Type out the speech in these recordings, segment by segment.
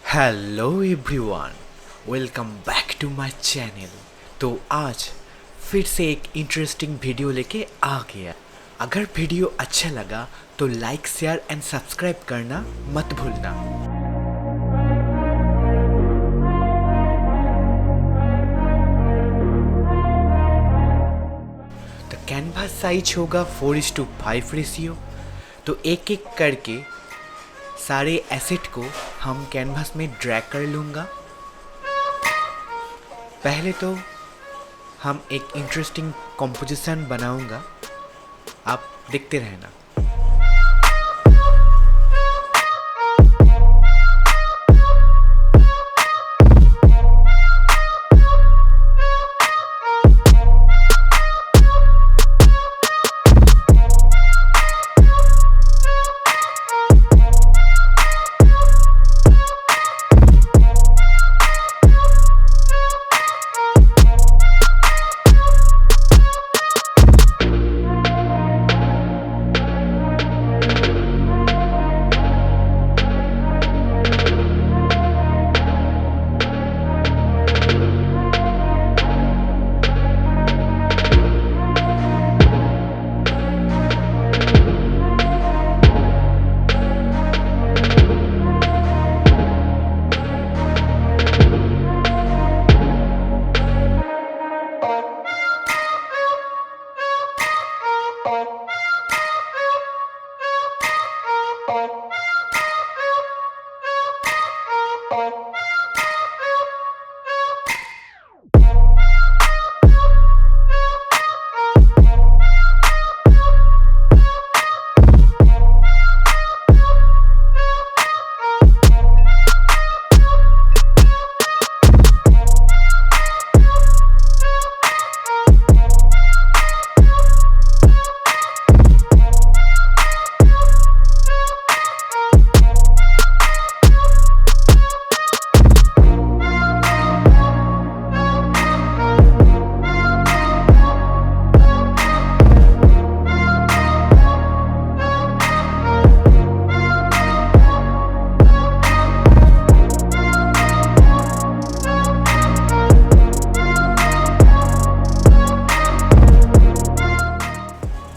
Hello everyone, welcome back to my channel. तो आज फिर से एक इंटरेस्टिंग वीडियो लेके आ गया। अगर वीडियो अच्छा लगा तो लाइक शेयर एंड सब्सक्राइब करना मत भूलना। तो कैनवास साइज होगा 4:5 रेशियो। तो एक एक करके सारे एसेट को हम कैनवास में ड्रैग कर लूँगा। पहले तो हम एक इंटरेस्टिंग कंपोजिशन बनाऊँगा, आप देखते रहना।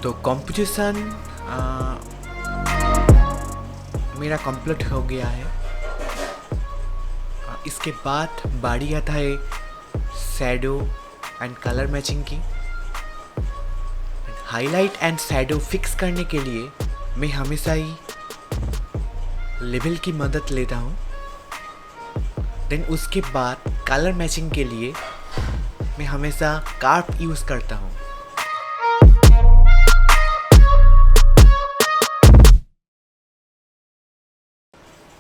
तो कंपोजिशन मेरा कंप्लीट हो गया है। इसके बाद बारी आता है शैडो एंड कलर मैचिंग की। हाईलाइट एंड शैडो फिक्स करने के लिए मैं हमेशा ही लेवल की मदद लेता हूँ। देन उसके बाद कलर मैचिंग के लिए मैं हमेशा कार्व यूज़ करता हूँ।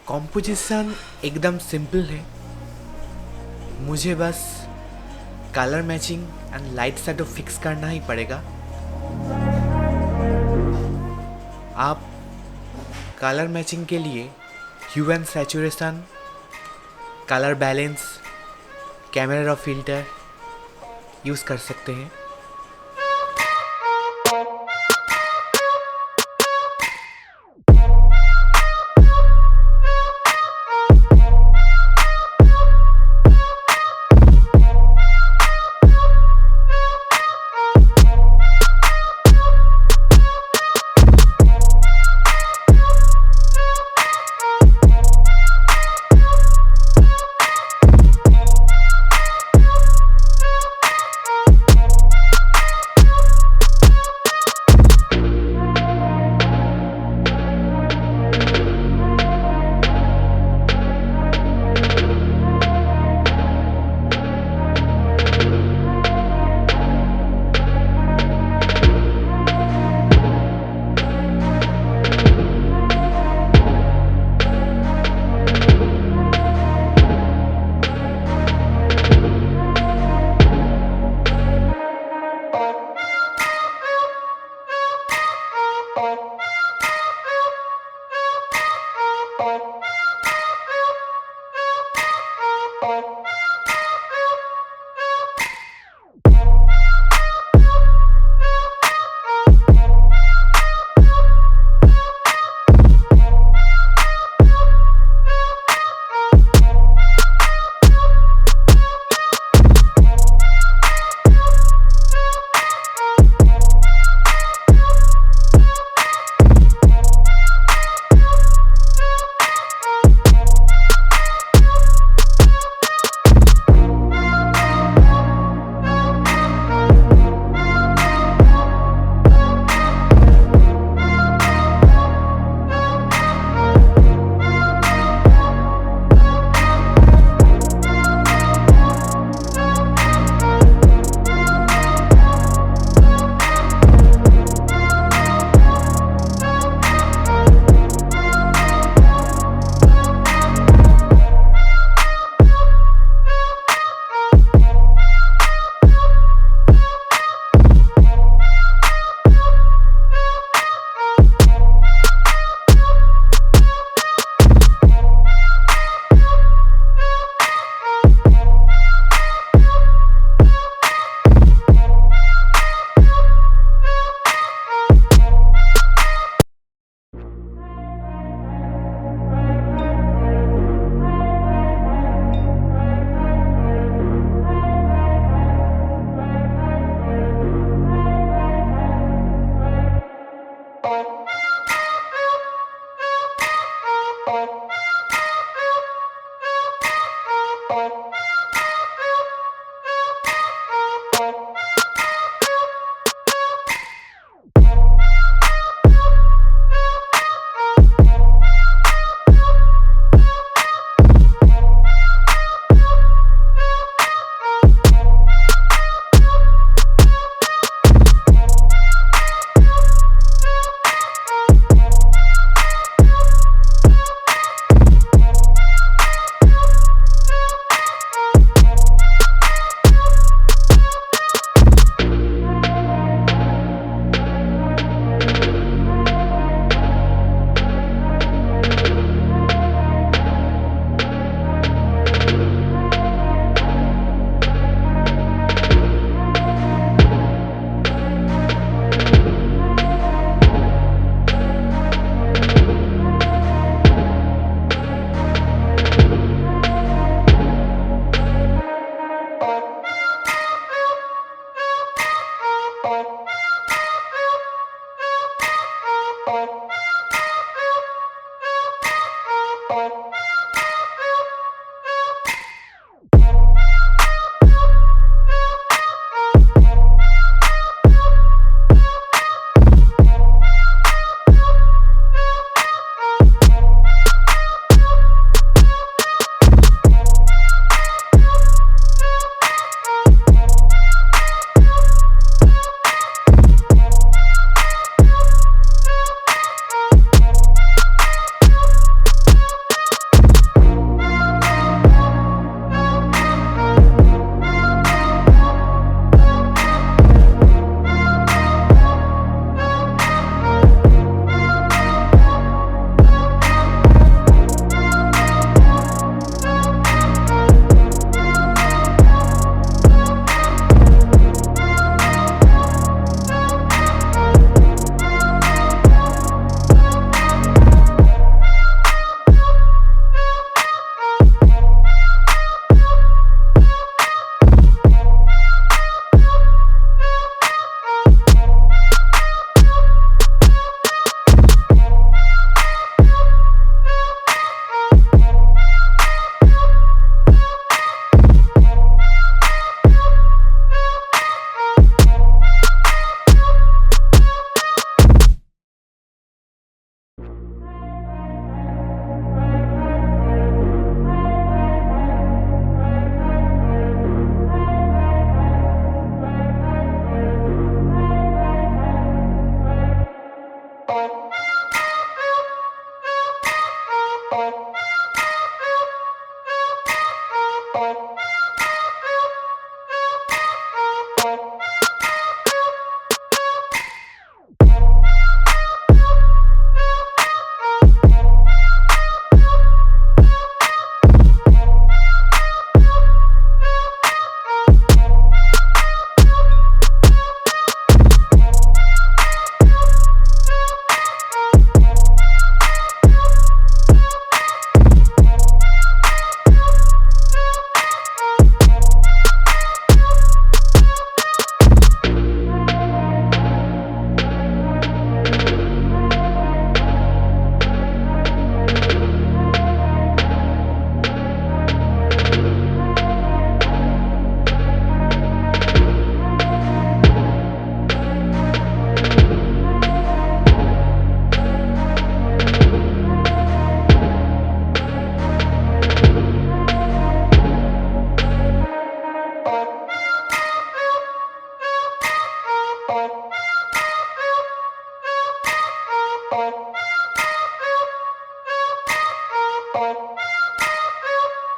कंपोजिशन एकदम सिंपल है, मुझे बस colour matching and light shadow fix करना ही पड़ेगा। आप कलर मैचिंग के लिए hue and saturation, colour balance, camera raw filter use कर सकते हैं।